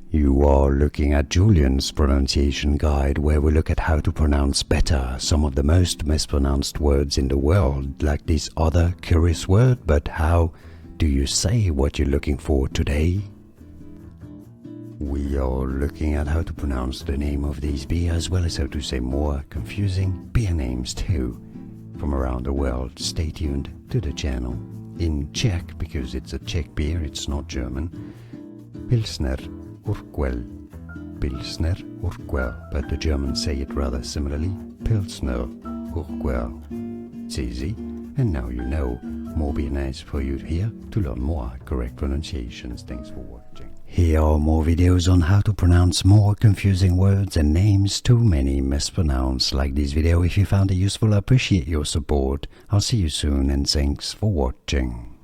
You are looking at Julian's pronunciation guide, where we look at how to pronounce better some of the most mispronounced words in the world, like this other curious word. But how do you say what you're looking for today? We are looking at how to pronounce the name of these beer, as well as how to say more confusing beer names too, from around the world. Stay tuned to the channel. In Czech, because it's a Czech beer, it's not German. Pilsner Urquell. Pilsner Urquell, but the Germans say it rather similarly. Pilsner Urquell. It's easy, and now you know. More beer names for you here to learn more correct pronunciations. Thanks for watching. Here are more videos on how to pronounce more confusing words and names too many mispronounced. Like this video if you found it useful. I appreciate your support. I'll see you soon, and thanks for watching.